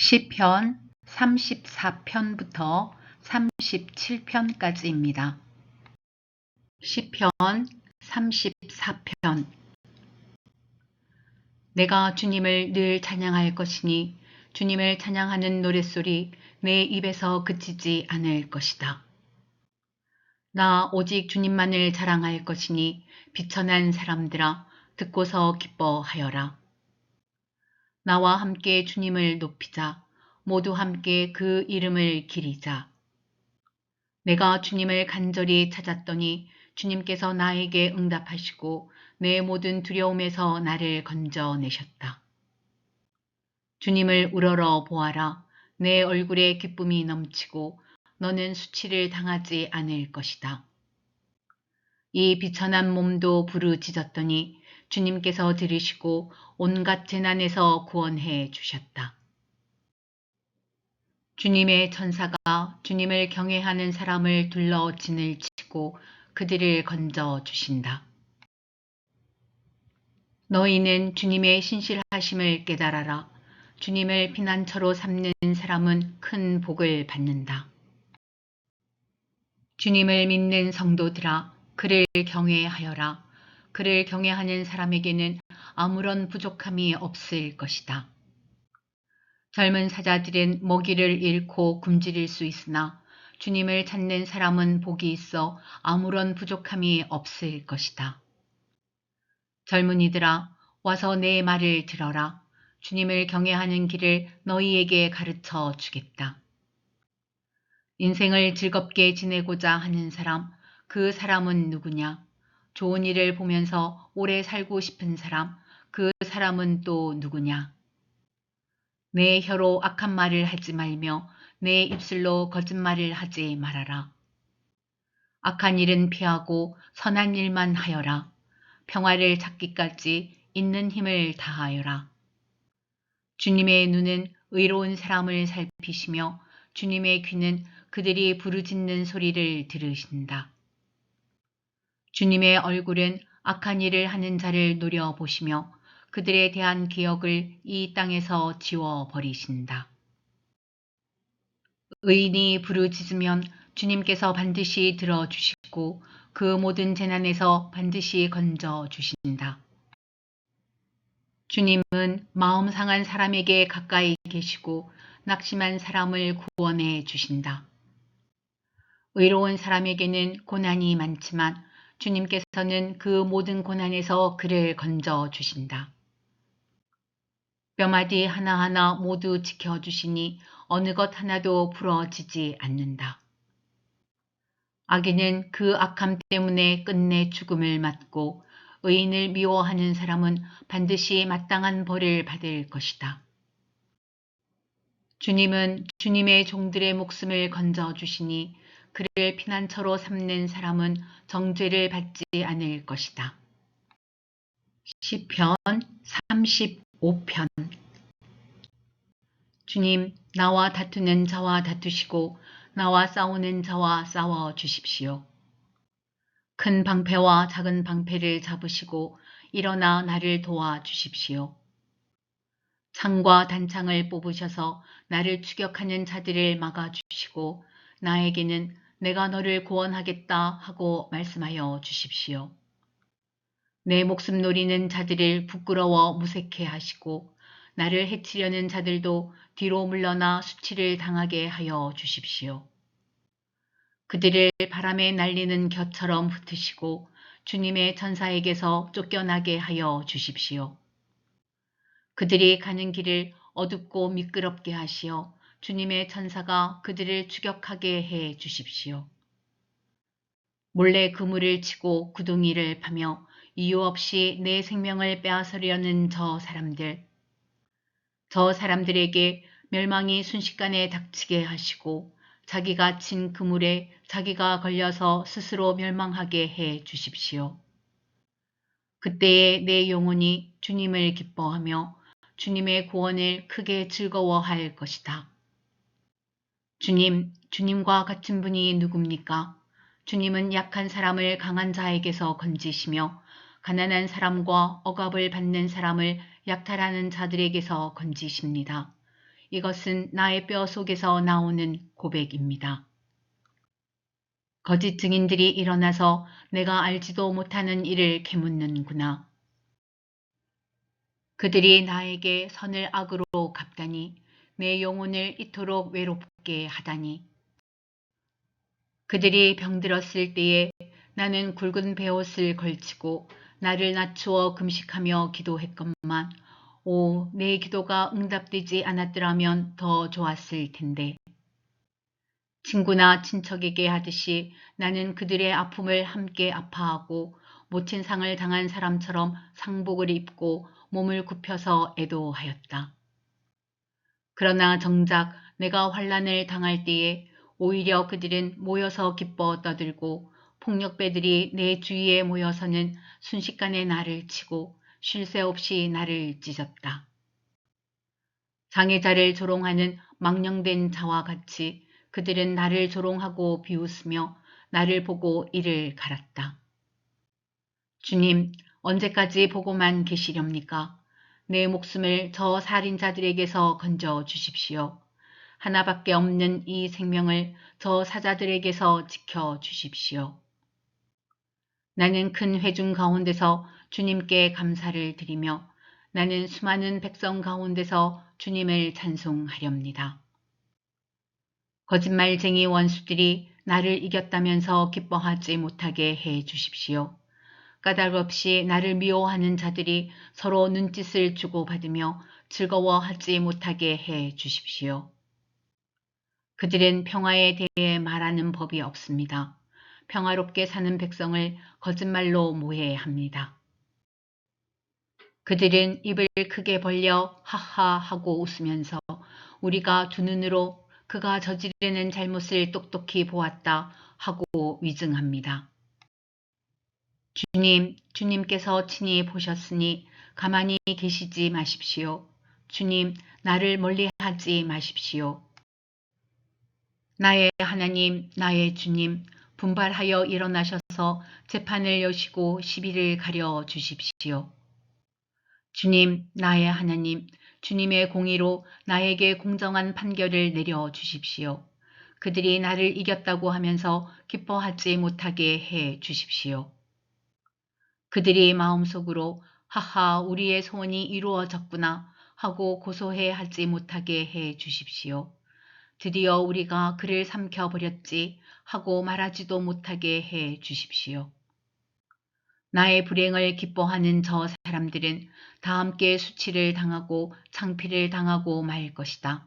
시편 34편부터 37편까지입니다. 시편 34편. 내가 주님을 늘 찬양할 것이니 주님을 찬양하는 노랫소리 내 입에서 그치지 않을 것이다. 나 오직 주님만을 자랑할 것이니 비천한 사람들아 듣고서 기뻐하여라. 나와 함께 주님을 높이자. 모두 함께 그 이름을 기리자. 내가 주님을 간절히 찾았더니 주님께서 나에게 응답하시고 내 모든 두려움에서 나를 건져내셨다. 주님을 우러러 보아라. 내 얼굴에 기쁨이 넘치고 너는 수치를 당하지 않을 것이다. 이 비천한 몸도 부르짖었더니 주님께서 들으시고 온갖 재난에서 구원해 주셨다. 주님의 천사가 주님을 경외하는 사람을 둘러 진을 치고 그들을 건져 주신다. 너희는 주님의 신실하심을 깨달아라. 주님을 피난처로 삼는 사람은 큰 복을 받는다. 주님을 믿는 성도들아, 그를 경외하여라. 그를 경외하는 사람에게는 아무런 부족함이 없을 것이다. 젊은 사자들은 먹이를 잃고 굶주릴 수 있으나 주님을 찾는 사람은 복이 있어 아무런 부족함이 없을 것이다. 젊은이들아, 와서 내 말을 들어라. 주님을 경외하는 길을 너희에게 가르쳐 주겠다. 인생을 즐겁게 지내고자 하는 사람, 그 사람은 누구냐? 좋은 일을 보면서 오래 살고 싶은 사람, 그 사람은 또 누구냐? 내 혀로 악한 말을 하지 말며 내 입술로 거짓말을 하지 말아라. 악한 일은 피하고 선한 일만 하여라. 평화를 찾기까지 있는 힘을 다하여라. 주님의 눈은 의로운 사람을 살피시며 주님의 귀는 그들이 부르짖는 소리를 들으신다. 주님의 얼굴은 악한 일을 하는 자를 노려보시며 그들에 대한 기억을 이 땅에서 지워버리신다. 의인이 부르짖으면 주님께서 반드시 들어주시고 그 모든 재난에서 반드시 건져주신다. 주님은 마음 상한 사람에게 가까이 계시고 낙심한 사람을 구원해 주신다. 의로운 사람에게는 고난이 많지만 주님께서는 그 모든 고난에서 그를 건져주신다. 뼈마디 하나하나 모두 지켜주시니 어느 것 하나도 부러지지 않는다. 악인은 그 악함 때문에 끝내 죽음을 맞고 의인을 미워하는 사람은 반드시 마땅한 벌을 받을 것이다. 주님은 주님의 종들의 목숨을 건져주시니 그를 피난처로 삼는 사람은 정죄를 받지 않을 것이다. 시편 35편. 주님, 나와 다투는 자와 다투시고 나와 싸우는 자와 싸워 주십시오. 큰 방패와 작은 방패를 잡으시고 일어나 나를 도와 주십시오. 창과 단창을 뽑으셔서 나를 추격하는 자들을 막아주시고 나에게는 내가 너를 구원하겠다 하고 말씀하여 주십시오. 내 목숨 노리는 자들을 부끄러워 무색해 하시고 나를 해치려는 자들도 뒤로 물러나 수치를 당하게 하여 주십시오. 그들을 바람에 날리는 겨처럼 흩으시고 주님의 천사에게서 쫓겨나게 하여 주십시오. 그들이 가는 길을 어둡고 미끄럽게 하시어 주님의 천사가 그들을 추격하게 해 주십시오. 몰래 그물을 치고 구덩이를 파며 이유 없이 내 생명을 빼앗으려는 저 사람들에게 멸망이 순식간에 닥치게 하시고 자기가 친 그물에 자기가 걸려서 스스로 멸망하게 해 주십시오. 그때에 내 영혼이 주님을 기뻐하며 주님의 구원을 크게 즐거워할 것이다. 주님, 주님과 같은 분이 누굽니까? 주님은 약한 사람을 강한 자에게서 건지시며 가난한 사람과 억압을 받는 사람을 약탈하는 자들에게서 건지십니다. 이것은 나의 뼈 속에서 나오는 고백입니다. 거짓 증인들이 일어나서 내가 알지도 못하는 일을 캐묻는구나. 그들이 나에게 선을 악으로 갚다니 내 영혼을 이토록 외롭게 하다니. 그들이 병들었을 때에 나는 굵은 베옷을 걸치고 나를 낮추어 금식하며 기도했건만 오, 내 기도가 응답되지 않았더라면 더 좋았을 텐데. 친구나 친척에게 하듯이 나는 그들의 아픔을 함께 아파하고 모친 상을 당한 사람처럼 상복을 입고 몸을 굽혀서 애도하였다. 그러나 정작 내가 환난을 당할 때에 오히려 그들은 모여서 기뻐 떠들고 폭력배들이 내 주위에 모여서는 순식간에 나를 치고 쉴 새 없이 나를 찢었다. 장애자를 조롱하는 망령된 자와 같이 그들은 나를 조롱하고 비웃으며 나를 보고 이를 갈았다. 주님, 언제까지 보고만 계시렵니까? 내 목숨을 저 살인자들에게서 건져 주십시오. 하나밖에 없는 이 생명을 저 사자들에게서 지켜 주십시오. 나는 큰 회중 가운데서 주님께 감사를 드리며 나는 수많은 백성 가운데서 주님을 찬송하렵니다. 거짓말쟁이 원수들이 나를 이겼다면서 기뻐하지 못하게 해 주십시오. 까닭없이 나를 미워하는 자들이 서로 눈짓을 주고받으며 즐거워하지 못하게 해 주십시오. 그들은 평화에 대해 말하는 법이 없습니다. 평화롭게 사는 백성을 거짓말로 모해합니다. 그들은 입을 크게 벌려 하하 하고 웃으면서 우리가 두 눈으로 그가 저지르는 잘못을 똑똑히 보았다 하고 위증합니다. 주님, 주님께서 친히 보셨으니 가만히 계시지 마십시오. 주님, 나를 멀리하지 마십시오. 나의 하나님, 나의 주님, 분발하여 일어나셔서 재판을 여시고 시비를 가려 주십시오. 주님, 나의 하나님, 주님의 공의로 나에게 공정한 판결을 내려 주십시오. 그들이 나를 이겼다고 하면서 기뻐하지 못하게 해 주십시오. 그들이 마음속으로 하하 우리의 소원이 이루어졌구나 하고 고소해 하지 못하게 해 주십시오. 드디어 우리가 그를 삼켜버렸지 하고 말하지도 못하게 해 주십시오. 나의 불행을 기뻐하는 저 사람들은 다 함께 수치를 당하고 창피를 당하고 말 것이다.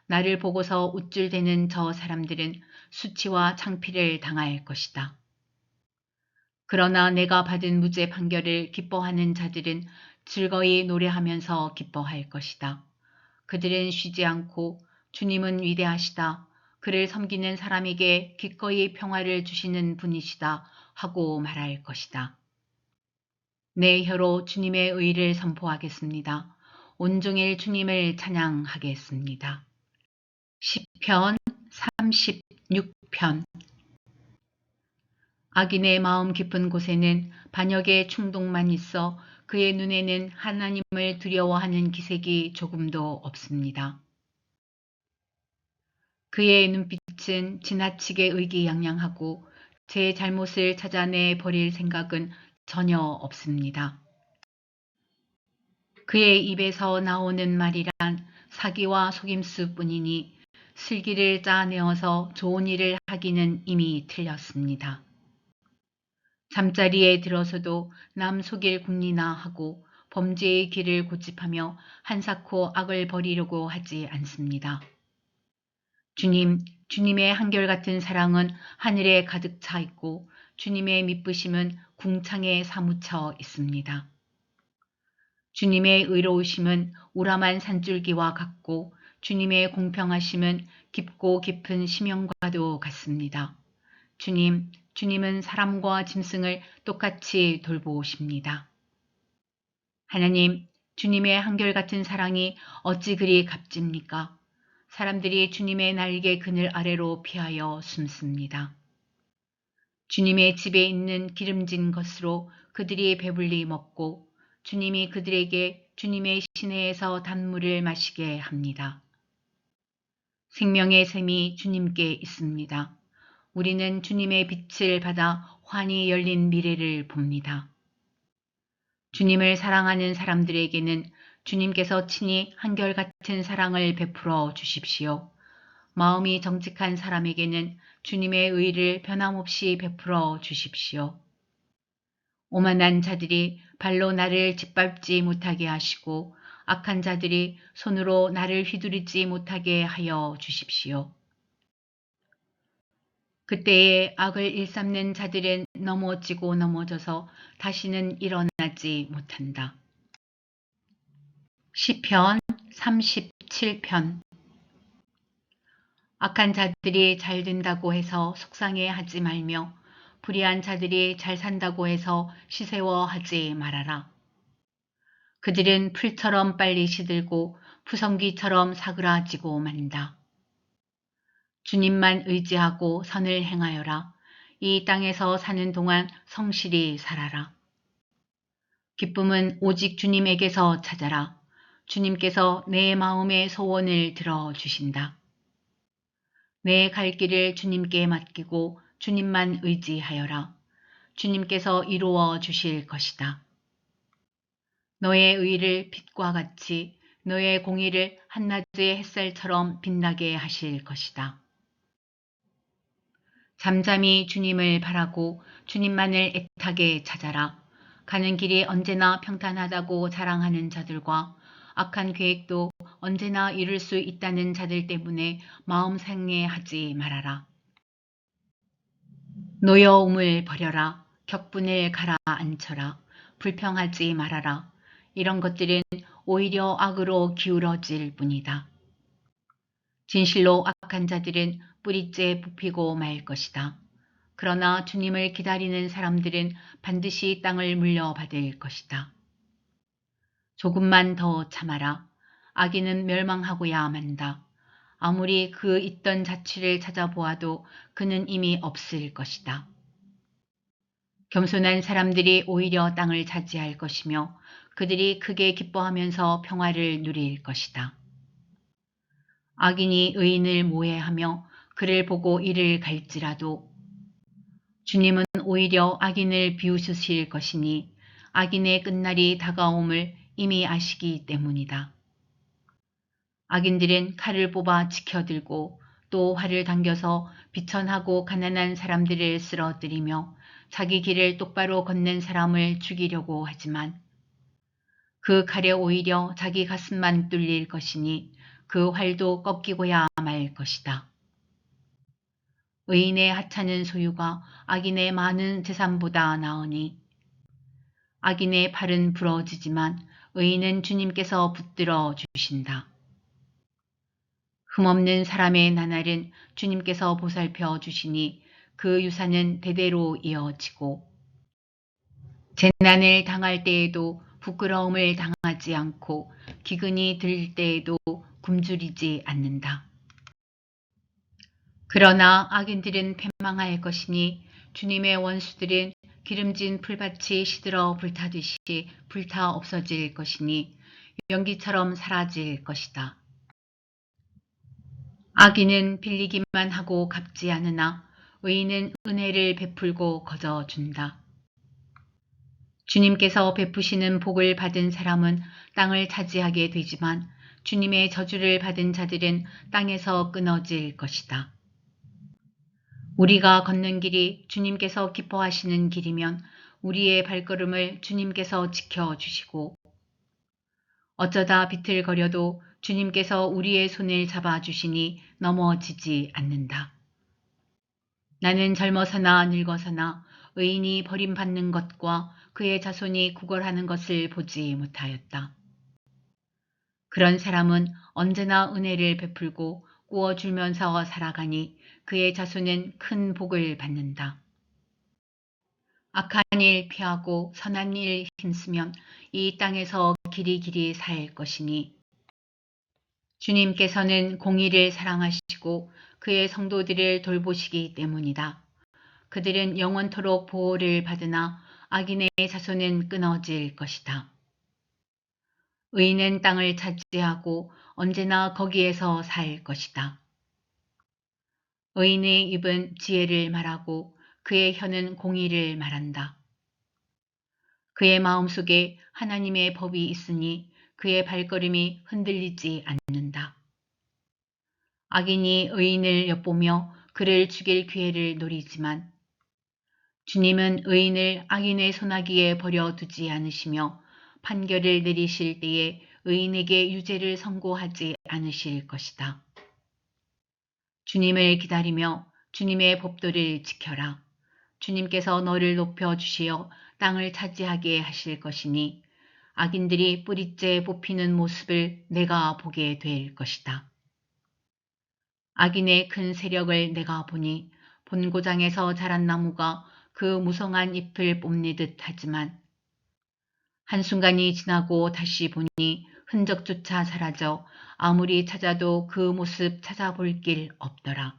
나를 보고서 우쭐대는 저 사람들은 수치와 창피를 당할 것이다. 그러나 내가 받은 무죄 판결을 기뻐하는 자들은 즐거이 노래하면서 기뻐할 것이다. 그들은 쉬지 않고 주님은 위대하시다. 그를 섬기는 사람에게 기꺼이 평화를 주시는 분이시다 하고 말할 것이다. 내 혀로 주님의 의를 선포하겠습니다. 온종일 주님을 찬양하겠습니다. 시편 36편. 악인의 마음 깊은 곳에는 반역의 충동만 있어 그의 눈에는 하나님을 두려워하는 기색이 조금도 없습니다. 그의 눈빛은 지나치게 의기양양하고 제 잘못을 찾아내 버릴 생각은 전혀 없습니다. 그의 입에서 나오는 말이란 사기와 속임수 뿐이니 슬기를 짜내어서 좋은 일을 하기는 이미 틀렸습니다. 잠자리에 들어서도 남 속일 궁리나 하고 범죄의 길을 고집하며 한사코 악을 버리려고 하지 않습니다. 주님, 주님의 한결같은 사랑은 하늘에 가득 차 있고 주님의 미쁘심은 궁창에 사무쳐 있습니다. 주님의 의로우심은 우람한 산줄기와 같고 주님의 공평하심은 깊고 깊은 심연과도 같습니다. 주님, 주님은 사람과 짐승을 똑같이 돌보십니다. 하나님, 주님의 한결같은 사랑이 어찌 그리 값집니까? 사람들이 주님의 날개 그늘 아래로 피하여 숨습니다. 주님의 집에 있는 기름진 것으로 그들이 배불리 먹고 주님이 그들에게 주님의 시내에서 단물을 마시게 합니다. 생명의 샘이 주님께 있습니다. 우리는 주님의 빛을 받아 환히 열린 미래를 봅니다. 주님을 사랑하는 사람들에게는 주님께서 친히 한결같은 사랑을 베풀어 주십시오. 마음이 정직한 사람에게는 주님의 의를 변함없이 베풀어 주십시오. 오만한 자들이 발로 나를 짓밟지 못하게 하시고 악한 자들이 손으로 나를 휘두르지 못하게 하여 주십시오. 그때에 악을 일삼는 자들은 넘어지고 넘어져서 다시는 일어나지 못한다. 시편 37편. 악한 자들이 잘 된다고 해서 속상해하지 말며 불의한 자들이 잘 산다고 해서 시세워하지 말아라. 그들은 풀처럼 빨리 시들고 푸성귀처럼 사그라지고 만다. 주님만 의지하고 선을 행하여라. 이 땅에서 사는 동안 성실히 살아라. 기쁨은 오직 주님에게서 찾아라. 주님께서 내 마음의 소원을 들어주신다. 내 갈 길을 주님께 맡기고 주님만 의지하여라. 주님께서 이루어 주실 것이다. 너의 의를 빛과 같이 너의 공의를 한낮의 햇살처럼 빛나게 하실 것이다. 잠잠히 주님을 바라고 주님만을 애타게 찾아라. 가는 길이 언제나 평탄하다고 자랑하는 자들과 악한 계획도 언제나 이룰 수 있다는 자들 때문에 마음 상해하지 말아라. 노여움을 버려라. 격분을 가라앉혀라. 불평하지 말아라. 이런 것들은 오히려 악으로 기울어질 뿐이다. 진실로 악한 자들은 뿌리째 뽑히고 말 것이다. 그러나 주님을 기다리는 사람들은 반드시 땅을 물려받을 것이다. 조금만 더 참아라. 악인은 멸망하고야 만다. 아무리 그 있던 자취를 찾아보아도 그는 이미 없을 것이다. 겸손한 사람들이 오히려 땅을 차지할 것이며 그들이 크게 기뻐하면서 평화를 누릴 것이다. 악인이 의인을 모해하며 그를 보고 이를 갈지라도 주님은 오히려 악인을 비웃으실 것이니 악인의 끝날이 다가옴을 이미 아시기 때문이다. 악인들은 칼을 뽑아 지켜들고 또 활을 당겨서 비천하고 가난한 사람들을 쓰러뜨리며 자기 길을 똑바로 걷는 사람을 죽이려고 하지만 그 칼에 오히려 자기 가슴만 뚫릴 것이니 그 활도 꺾이고야 말 것이다. 의인의 하찮은 소유가 악인의 많은 재산보다 나으니 악인의 팔은 부러지지만 의인은 주님께서 붙들어 주신다. 흠없는 사람의 나날은 주님께서 보살펴 주시니 그 유산은 대대로 이어지고 재난을 당할 때에도 부끄러움을 당하지 않고 기근이 들 때에도 굶주리지 않는다. 그러나 악인들은 패망할 것이니 주님의 원수들은 기름진 풀밭이 시들어 불타듯이 불타 없어질 것이니 연기처럼 사라질 것이다. 악인은 빌리기만 하고 갚지 않으나 의인은 은혜를 베풀고 거저준다. 주님께서 베푸시는 복을 받은 사람은 땅을 차지하게 되지만 주님의 저주를 받은 자들은 땅에서 끊어질 것이다. 우리가 걷는 길이 주님께서 기뻐하시는 길이면 우리의 발걸음을 주님께서 지켜주시고 어쩌다 비틀거려도 주님께서 우리의 손을 잡아주시니 넘어지지 않는다. 나는 젊어서나 늙어서나 의인이 버림받는 것과 그의 자손이 구걸하는 것을 보지 못하였다. 그런 사람은 언제나 은혜를 베풀고 구워주면서 살아가니 그의 자손은 큰 복을 받는다. 악한 일 피하고 선한 일 힘쓰면 이 땅에서 길이길이 살 것이니 주님께서는 공의를 사랑하시고 그의 성도들을 돌보시기 때문이다. 그들은 영원토록 보호를 받으나 악인의 자손은 끊어질 것이다. 의인은 땅을 차지하고 언제나 거기에서 살 것이다. 의인의 입은 지혜를 말하고 그의 혀는 공의를 말한다. 그의 마음속에 하나님의 법이 있으니 그의 발걸음이 흔들리지 않는다. 악인이 의인을 엿보며 그를 죽일 기회를 노리지만 주님은 의인을 악인의 손아귀에 버려두지 않으시며 판결을 내리실 때에 의인에게 유죄를 선고하지 않으실 것이다. 주님을 기다리며 주님의 법도를 지켜라. 주님께서 너를 높여주시어 땅을 차지하게 하실 것이니 악인들이 뿌리째 뽑히는 모습을 내가 보게 될 것이다. 악인의 큰 세력을 내가 보니 본고장에서 자란 나무가 그 무성한 잎을 뽐내듯 하지만 한순간이 지나고 다시 보니 흔적조차 사라져 아무리 찾아도 그 모습 찾아볼 길 없더라.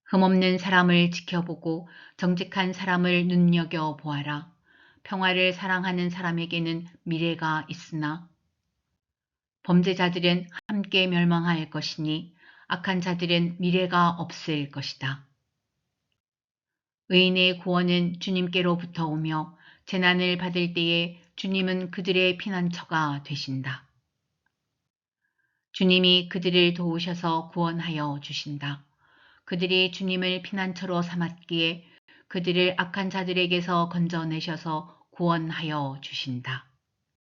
흠없는 사람을 지켜보고 정직한 사람을 눈여겨보아라. 평화를 사랑하는 사람에게는 미래가 있으나 범죄자들은 함께 멸망할 것이니 악한 자들은 미래가 없을 것이다. 의인의 구원은 주님께로부터 오며 재난을 받을 때에 주님은 그들의 피난처가 되신다. 주님이 그들을 도우셔서 구원하여 주신다. 그들이 주님을 피난처로 삼았기에 그들을 악한 자들에게서 건져내셔서 구원하여 주신다.